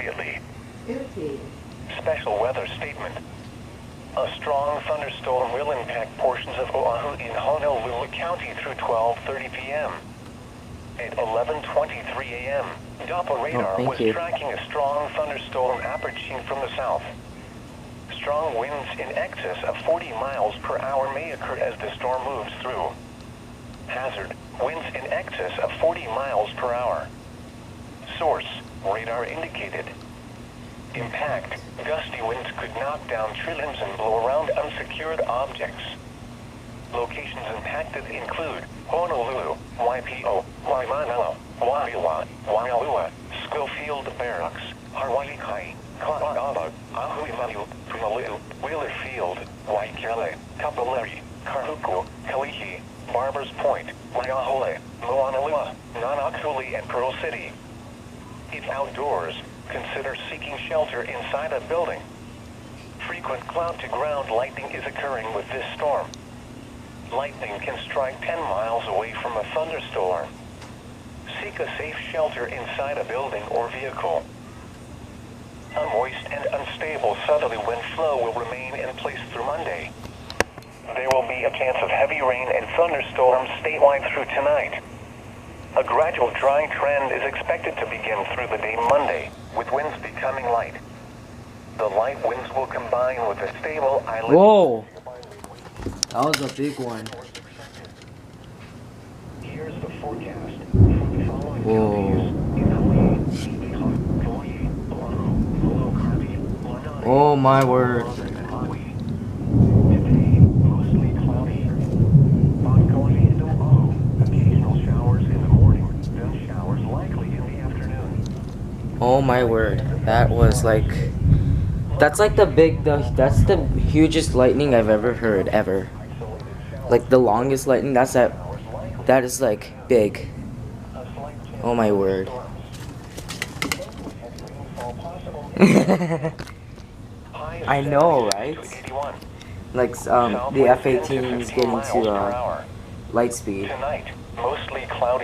immediately. Special weather statement. A strong thunderstorm will impact portions of Oahu in Honolulu County through 12:30 p.m. At 11:23 a.m., Doppler radar was tracking a strong thunderstorm approaching from the south. Strong winds in excess of 40 miles per hour may occur as the storm moves through. Hazard, winds in excess of 40 miles per hour. Source, radar indicated. Impact, gusty winds could knock down tree limbs and blow around unsecured objects. Locations impacted include Honolulu, Waipi'o, Waimanalo, Waiwa, Waialua, Schofield Barracks, Hawaii Kai, Ka'aba, Ahuimanu, Honolulu, Wheeler Field, Waikele, Kapolari, Kahuku, Kalihi, Barbers Point, Waiahole, Moanalua, Nanakuli, and Pearl City. If outdoors, consider seeking shelter inside a building. Frequent cloud-to-ground lightning is occurring with this storm. Lightning can strike 10 miles away from a thunderstorm. Seek a safe shelter inside a building or vehicle. A moist and unstable southerly wind flow will remain in place through Monday. There will be a chance of heavy rain and thunderstorms statewide through tonight. A gradual drying trend is expected to begin through the day Monday, with winds becoming light. The light winds will combine with a stable island. Whoa! That was a big one. Here's the forecast for the following counties in Hawaii, oh my word. Today, mostly cloudy. Ongoing into Oahu, occasional showers in the morning, then showers likely in the afternoon. Oh my word. That was like... That's like that's the hugest lightning I've ever heard, ever. Like the longest lightning, that is like big. Oh my word. I know, right? Like the F-18 is getting to light speed. Tonight, mostly